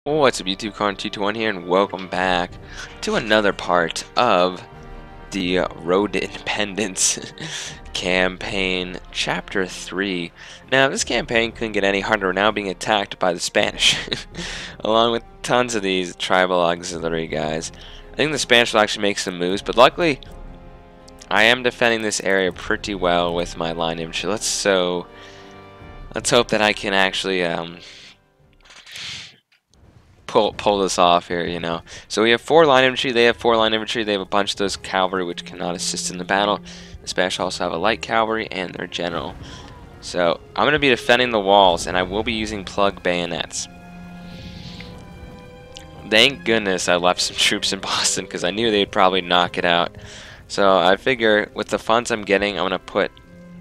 What's up YouTube, Karn T21 here, and welcome back to another part of the Road to Independence campaign, Chapter 3. Now, this campaign couldn't get any harder. We're now being attacked by the Spanish, along with tons of these tribal auxiliary guys. I think the Spanish will actually make some moves, but luckily, I am defending this area pretty well with my line infantry. Let's hope that I can actually pull this off here, you know. So we have 4 line infantry, they have 4 line infantry, they have a bunch of those cavalry which cannot assist in the battle. The Spanish also have a light cavalry and their general. So I'm going to be defending the walls, and I will be using plug bayonets. Thank goodness I left some troops in Boston, because I knew they'd probably knock it out. So I figure with the funds I'm getting, I'm going to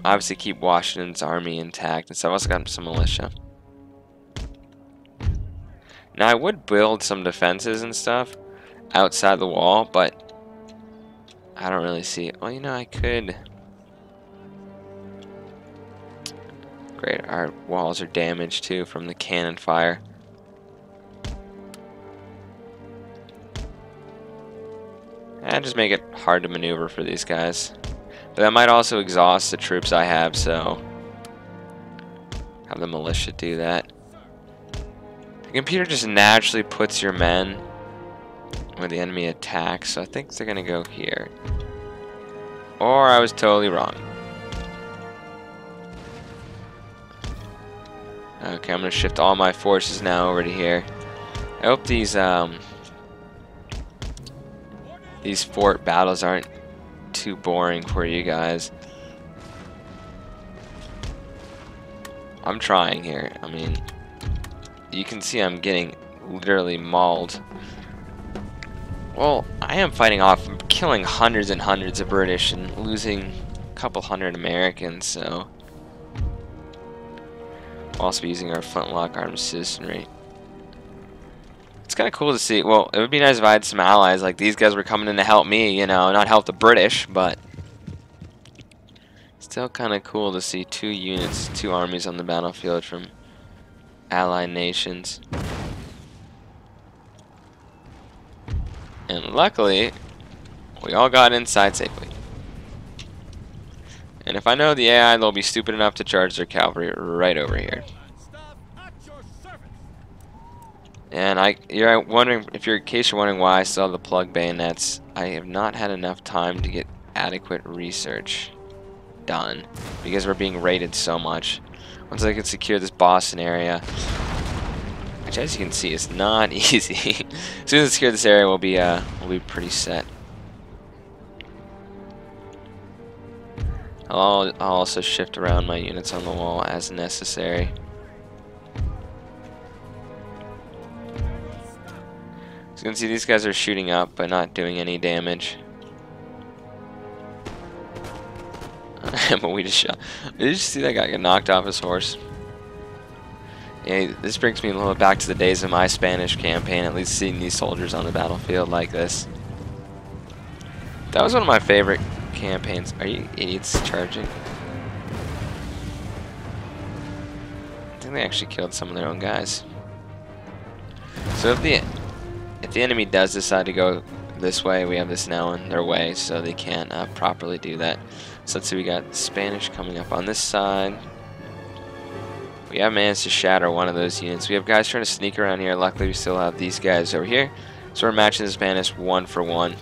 obviously keep Washington's army intact, and so I've also got some militia. Now, I would build some defenses and stuff outside the wall, but I don't really see it. Well, you know, I could. Great, our walls are damaged too from the cannon fire. And just make it hard to maneuver for these guys. But that might also exhaust the troops I have, so have the militia do that. The computer just naturally puts your men where the enemy attacks, so I think they're gonna go here. Or I was totally wrong. Okay, I'm gonna shift all my forces now over to here. I hope these fort battles aren't too boring for you guys. I'm trying here. I mean, you can see I'm getting literally mauled. Well, I am fighting off, I'm killing hundreds and hundreds of British and losing a couple hundred Americans, so we'll also be using our flintlock armed citizenry. It's kind of cool to see. Well, it would be nice if I had some allies, like these guys were coming in to help me, you know, not help the British, but still kind of cool to see 2 units, 2 armies on the battlefield from allied nations. And luckily, we all got inside safely. And if I know the AI, they'll be stupid enough to charge their cavalry right over here. And you're wondering, in case you're wondering why I still have the plug bayonets, I have not had enough time to get adequate research done because we're being raided so much. Once I can secure this Boston area, which as you can see is not easy. As soon as I secure this area, we'll be pretty set. I'll also shift around my units on the wall as necessary. As you can see, these guys are shooting up but not doing any damage. But we just shot. Did you just see that guy get knocked off his horse? Yeah, this brings me a little back to the days of my Spanish campaign, at least seeing these soldiers on the battlefield like this. That was one of my favorite campaigns. Are you idiots charging? I think they actually killed some of their own guys. So if the enemy does decide to go this way, we have this now in their way, so they can't properly do that. So let's see, we got Spanish coming up on this side. We have managed to shatter one of those units. We have guys trying to sneak around here. Luckily, we still have these guys over here. So we're matching the Spanish 1 for 1.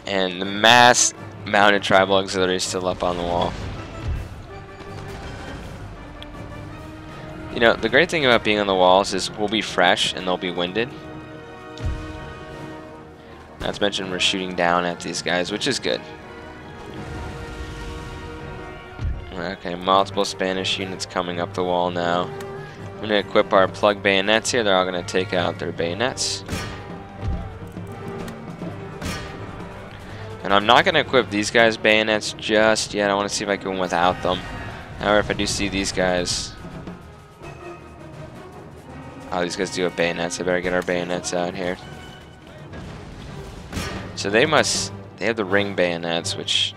And the mass mounted tribal auxiliary is still up on the wall. You know, the great thing about being on the walls is we'll be fresh and they'll be winded. Not to mention we're shooting down at these guys, which is good. Okay, multiple Spanish units coming up the wall now. I'm going to equip our plug bayonets here. They're all going to take out their bayonets. And I'm not going to equip these guys' bayonets just yet. I want to see if I can without them. However, if I do see these guys... Oh, these guys do have bayonets. I better get our bayonets out here. So they have the ring bayonets, which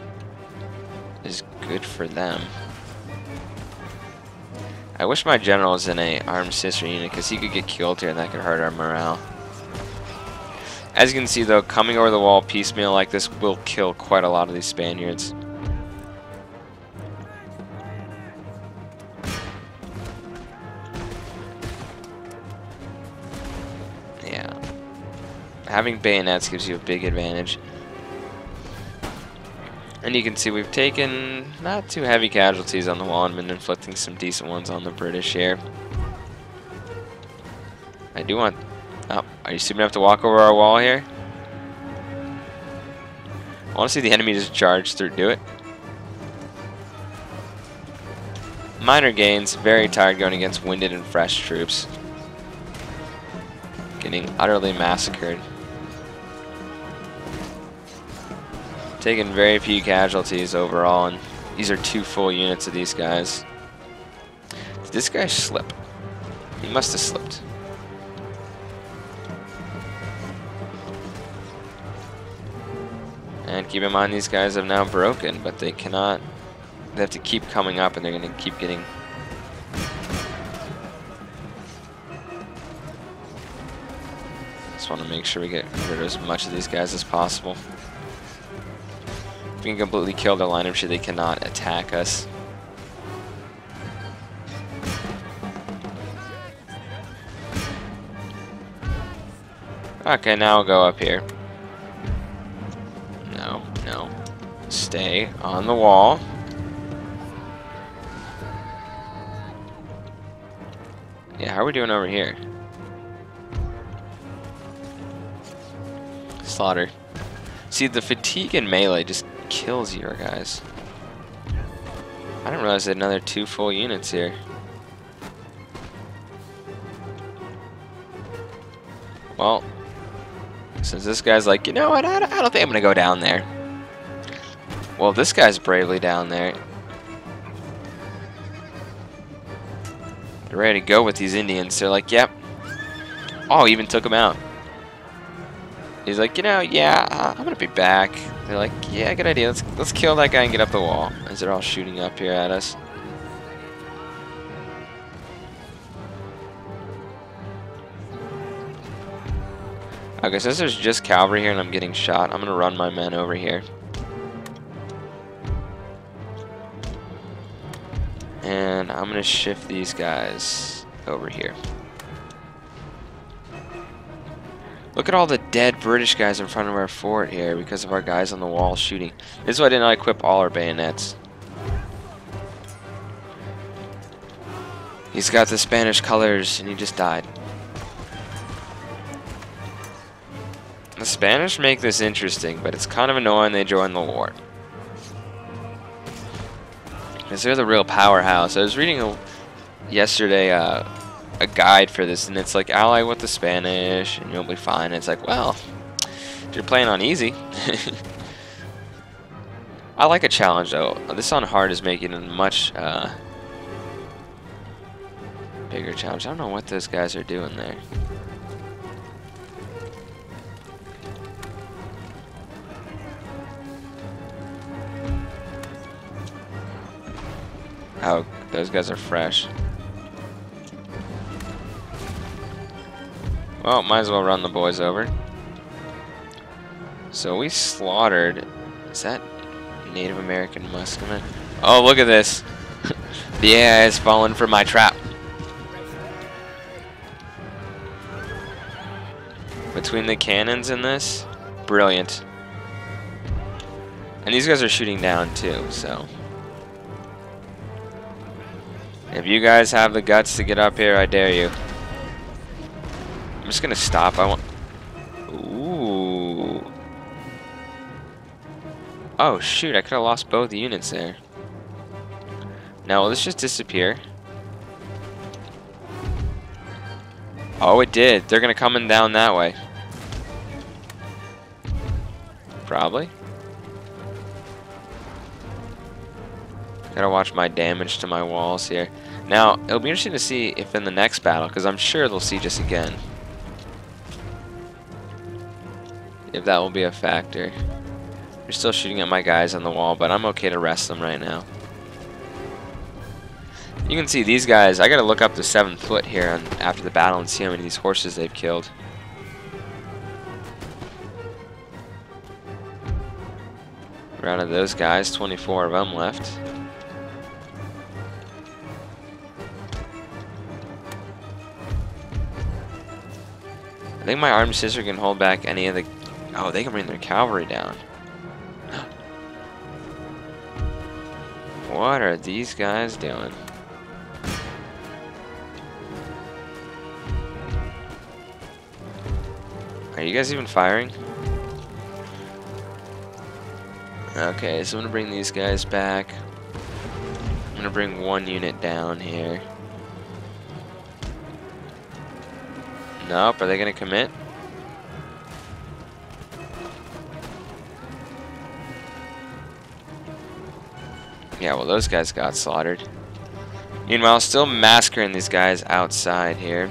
is good for them. I wish my general was in a armed sister unit because he could get killed here and that could hurt our morale. As you can see though, coming over the wall piecemeal like this will kill quite a lot of these Spaniards. Yeah. Having bayonets gives you a big advantage. And you can see we've taken not too heavy casualties on the wall and been inflicting some decent ones on the British here. I do want... Oh, are you stupid enough to walk over our wall here? I want to see the enemy just charge through. Do it. Minor gains. Very tired going against winded and fresh troops. Getting utterly massacred. Taking very few casualties overall, and these are 2 full units of these guys. Did this guy slip? He must have slipped. And keep in mind these guys have now broken, but they cannot... They have to keep coming up and they're going to keep getting... Just want to make sure we get rid of as much of these guys as possible. If we can completely kill their line of shit, they cannot attack us. Okay, now we'll go up here. No, no. Stay on the wall. Yeah, how are we doing over here? Slaughter. See, the fatigue in melee just kills your guys. I didn't realize they had another 2 full units here. Well, since this guy's like, you know what, I don't think I'm gonna go down there. Well, this guy's bravely down there. They're ready to go with these Indians. They're like, yep. Oh, even took him out. He's like, you know, yeah, I'm gonna be back. They're like, yeah, good idea. Let's kill that guy and get up the wall. As they're all shooting up here at us. Okay, since there's just cavalry here and I'm getting shot, I'm gonna run my men over here. And I'm gonna shift these guys over here. Look at all the dead British guys in front of our fort here because of our guys on the wall shooting. This is why I didn't equip all our bayonets. He's got the Spanish colors and he just died. The Spanish make this interesting, but it's kind of annoying they joined the war. Because they're the real powerhouse. I was reading yesterday a guide for this, and it's like ally with the Spanish and you'll be fine. It's like, well, if you're playing on easy. I like a challenge though. This on hard is making a much bigger challenge. I don't know what those guys are doing there. Oh, those guys are fresh. Well, might as well run the boys over. So we slaughtered... Is that Native American musketmen? Oh, look at this. The AI has fallen for my trap. Between the cannons in this, brilliant. And these guys are shooting down too, so... If you guys have the guts to get up here, I dare you. I'm just gonna stop. I want... Ooh. Oh shoot, I could have lost both units there. Now will this just disappear? Oh, it did. They're gonna come in down that way. Probably. Gotta watch my damage to my walls here. Now, it'll be interesting to see if in the next battle, because I'm sure they'll siege us again. If that will be a factor. They're still shooting at my guys on the wall, but I'm okay to rest them right now. You can see these guys, I gotta look up the 7th foot here after the battle and see how many of these horses they've killed. Round of those guys, 24 of them left. I think my armed scissor can hold back any of the... Oh, they can bring their cavalry down. What are these guys doing? Are you guys even firing? Okay, so I'm gonna bring these guys back. I'm gonna bring one unit down here. Nope, are they gonna commit? Yeah, well, those guys got slaughtered. Meanwhile, still massacring these guys outside here.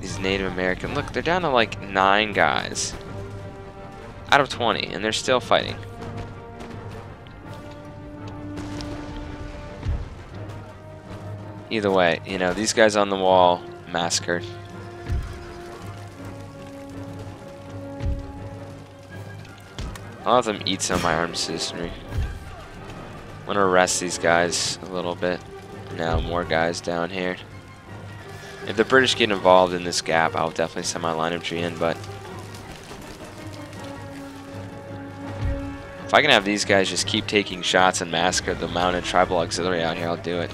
These Native American. Look, they're down to like 9 guys out of 20, and they're still fighting. Either way, you know, these guys on the wall massacred. I'll have them eat some of my armed citizenry. I'm gonna arrest these guys a little bit. Now more guys down here. If the British get involved in this gap, I'll definitely send my line infantry in, but if I can have these guys just keep taking shots and massacre the mounted tribal auxiliary out here, I'll do it.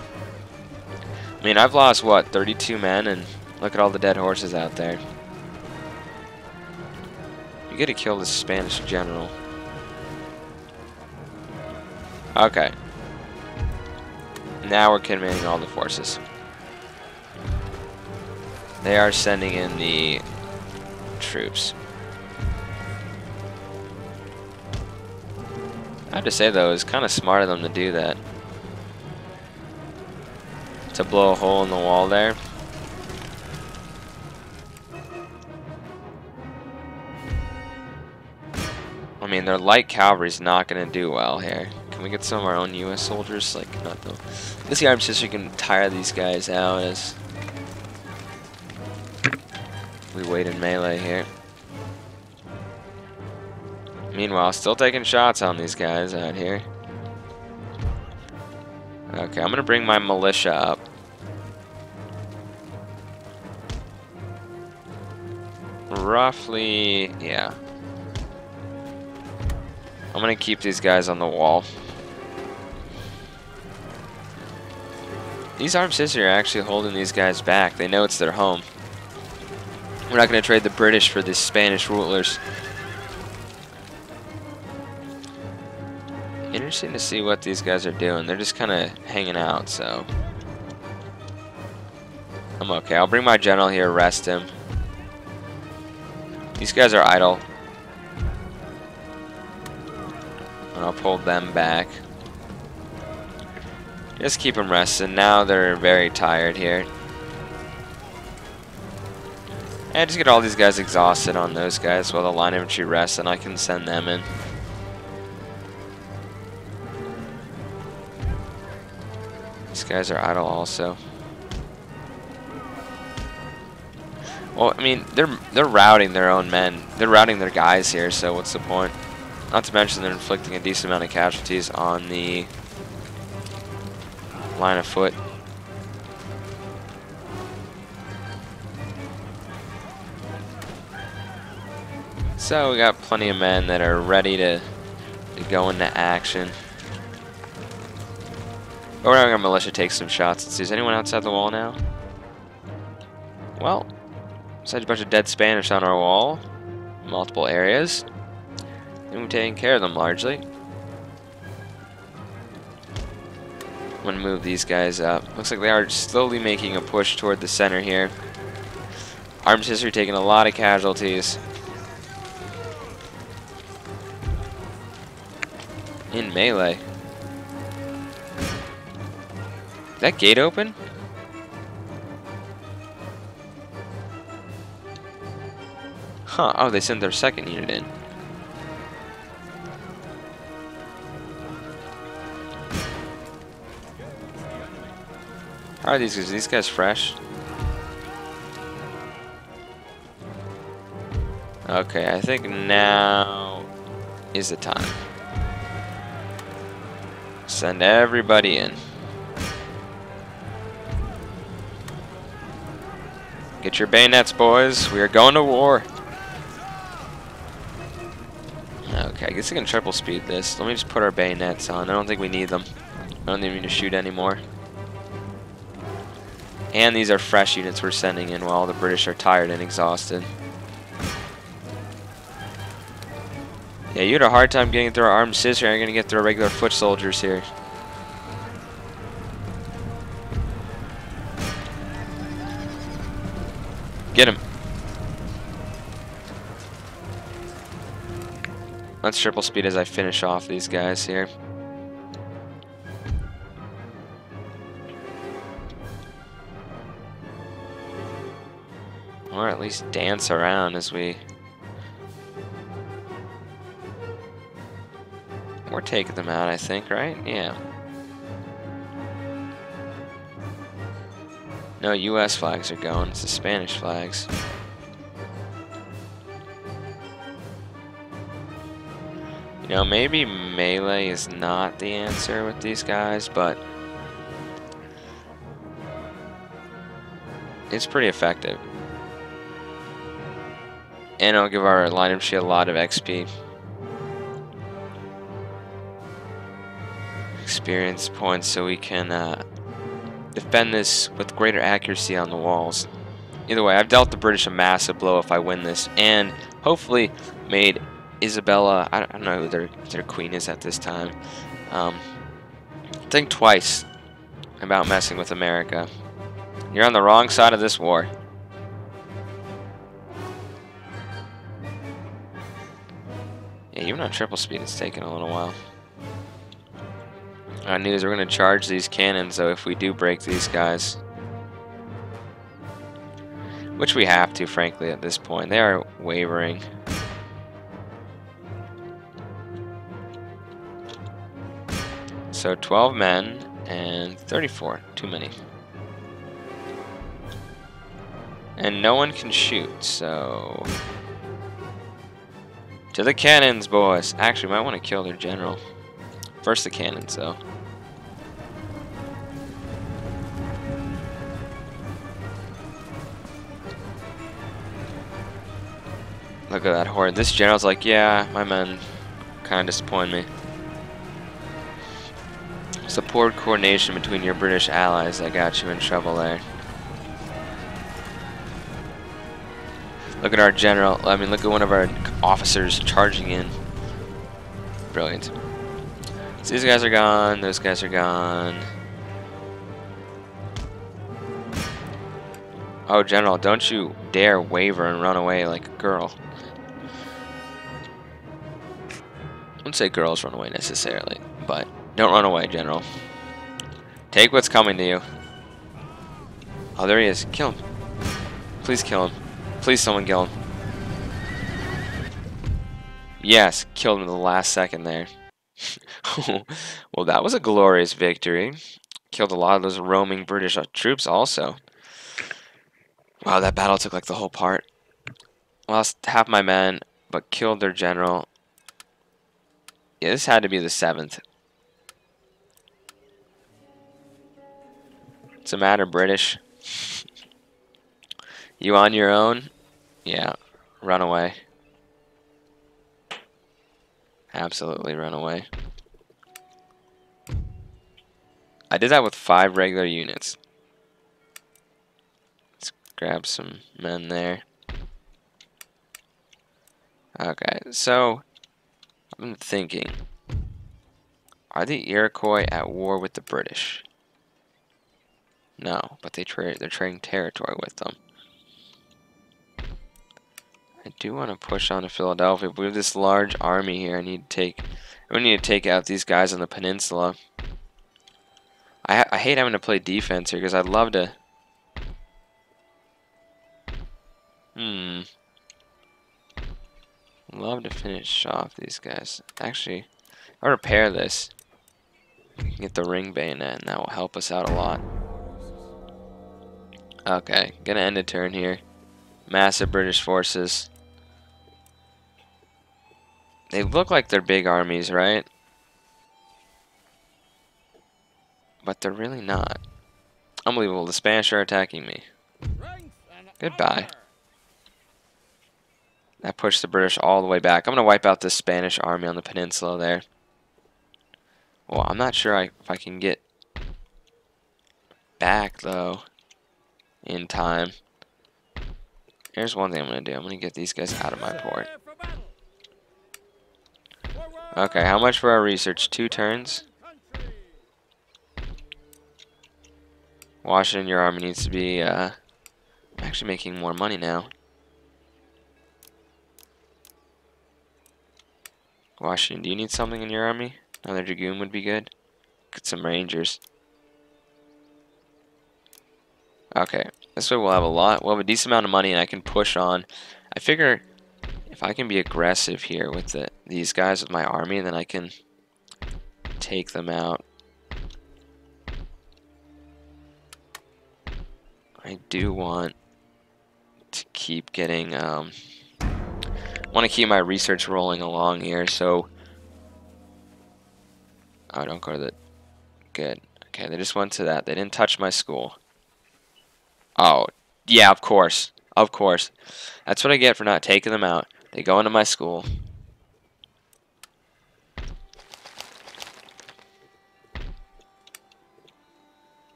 I mean, I've lost, what, 32 men, and look at all the dead horses out there. You gotta kill this Spanish general. Okay. Now we're commanding all the forces. They are sending in the troops. I have to say, though, it's kind of smart of them to do that. To blow a hole in the wall there. I mean, their light cavalry's not going to do well here. Can we get some of our own U.S. soldiers? Like, not though. Let's see, Armed Sister can tire these guys out as we wait in melee here. Meanwhile, still taking shots on these guys out here. Okay, I'm going to bring my militia up. Roughly, yeah. I'm going to keep these guys on the wall. These armed sisters are actually holding these guys back. They know it's their home. We're not going to trade the British for these Spanish rulers. Interesting to see what these guys are doing. They're just kind of hanging out, so I'm okay. I'll bring my general here, arrest him. These guys are idle. And I'll pull them back. Just keep them resting. Now they're very tired here. And just get all these guys exhausted on those guys while the line infantry rests, and I can send them in. These guys are idle also. Well, I mean, they're routing their own men. They're routing their guys here, so what's the point? Not to mention they're inflicting a decent amount of casualties on the line of foot. So we got plenty of men that are ready to go into action. But we're having our militia take some shots. Let's see, is anyone outside the wall now? Well, besides a bunch of dead Spanish on our wall, multiple areas, and we've taken care of them largely. I'm going to move these guys up. Looks like they are slowly making a push toward the center here. Armed history taking a lot of casualties. In melee. Is that gate open? Huh, oh, they sent their second unit in. How are these guys? Are these guys fresh? Okay, I think now is the time. Send everybody in. Get your bayonets, boys. We are going to war. Okay, I guess I can triple speed this. Let me just put our bayonets on. I don't think we need them. I don't even need to shoot anymore. And these are fresh units we're sending in while the British are tired and exhausted. Yeah, you had a hard time getting through our armed scissor. You're gonna get through our regular foot soldiers here. Get him. Let's triple speed as I finish off these guys here. Or at least dance around as we... We're taking them out, I think, right? Yeah. No, US flags are going. It's the Spanish flags. You know, maybe melee is not the answer with these guys, but it's pretty effective. And it'll give our line shield a lot of XP. Experience points so we can defend this with greater accuracy on the walls. Either way, I've dealt the British a massive blow if I win this, and hopefully made Isabella, I don't know who their queen is at this time, think twice about messing with America. You're on the wrong side of this war. Yeah, even on triple speed it's taking a little while. Our news, we're going to charge these cannons though if we do break these guys. Which we have to, frankly, at this point. They are wavering. So 12 men and 34. Too many. And no one can shoot, so... To the cannons, boys! Actually, might want to kill their general. First the cannons, though. Look at that horde. This general's like, yeah, my men kind of disappoint me. Support coordination between your British allies that got you in trouble there. Look at our general. I mean, look at one of our officers charging in. Brilliant. So these guys are gone. Those guys are gone. Oh, General, don't you dare waver and run away like a girl. I wouldn't say girls run away necessarily, but don't run away, General. Take what's coming to you. Oh, there he is. Kill him. Please kill him. Please someone kill him. Yes, killed him in the last second there. Well, that was a glorious victory. Killed a lot of those roaming British troops also. Wow, that battle took like the whole part. Lost half my men, but killed their general. Yeah, this had to be the 7th. What's the matter, British? You on your own? Yeah, run away. Absolutely run away. I did that with 5 regular units. Let's grab some men there. Okay, so I'm thinking, are the Iroquois at war with the British? No, but they're trading territory with them. I do want to push on to Philadelphia, but we have this large army here. We need to take out these guys on the peninsula. I hate having to play defense here because I'd love to. Love to finish off these guys. Actually, I'll repair this. We can get the ring bayonet, and that will help us out a lot. Okay, gonna end a turn here. Massive British forces. They look like they're big armies, right? But they're really not. Unbelievable, the Spanish are attacking me. Goodbye. That pushed the British all the way back. I'm going to wipe out the Spanish army on the peninsula there. Well, I'm not sure if I can get back, though, in time. Here's one thing I'm going to do. I'm going to get these guys out of my port. Okay, how much for our research? 2 turns? Washington, your army needs to be... I'm actually making more money now. Washington, do you need something in your army? Another dragoon would be good. Get some rangers. Okay, this way we'll have a decent amount of money and I can push on. I figure if I can be aggressive here with these guys with my army, then I can take them out. I do want to keep getting, want to keep my research rolling along here, so... Oh, don't go to the... Good. Okay, they just went to that. They didn't touch my school. Oh, yeah, of course. Of course. That's what I get for not taking them out. They go into my school.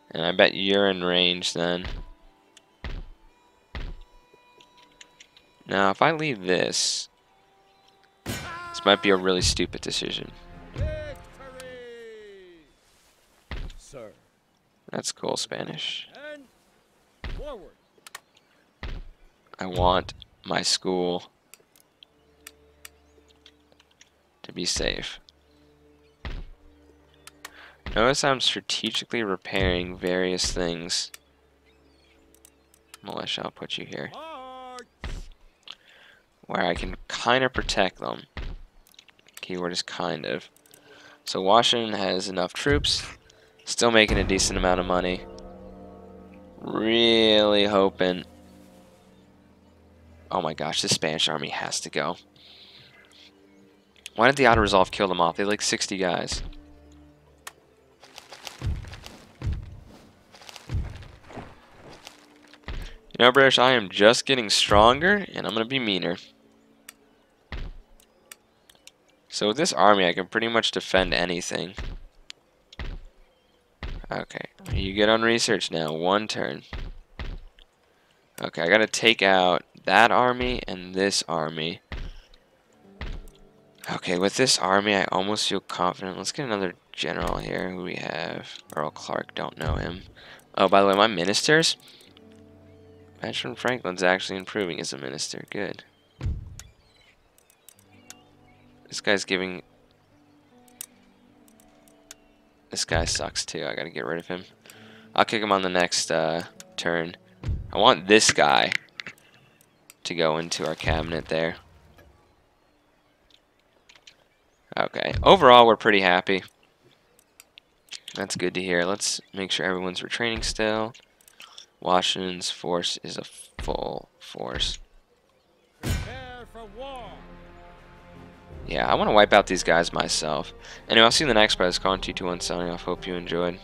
And I bet you're in range then. Now, if I leave this might be a really stupid decision. Sir. That's cool, Spanish. And forward. I want my school to be safe. Notice I'm strategically repairing various things. Militia, I'll put you here. Where I can kind of protect them. Keyword is kind of. So Washington has enough troops. Still making a decent amount of money. Really hoping. Oh my gosh, this Spanish army has to go. Why did the auto-resolve kill them off? They had like 60 guys. You know, British, I am just getting stronger, and I'm going to be meaner. So with this army, I can pretty much defend anything. Okay, you get on research now. 1 turn. Okay, I got to take out that army and this army. Okay, with this army, I almost feel confident. Let's get another general here. Who we have? Earl Clark, don't know him. Oh, by the way, my ministers? Benjamin Franklin's actually improving as a minister. Good. This guy's giving... This guy sucks too. I gotta get rid of him. I'll kick him on the next turn. I want this guy to go into our cabinet there. Okay. Overall, we're pretty happy. That's good to hear. Let's make sure everyone's retraining still. Washington's force is a full force. Prepare for war. Yeah, I want to wipe out these guys myself. Anyway, I'll see you in the next part. It's Colin 221 signing off. Hope you enjoyed.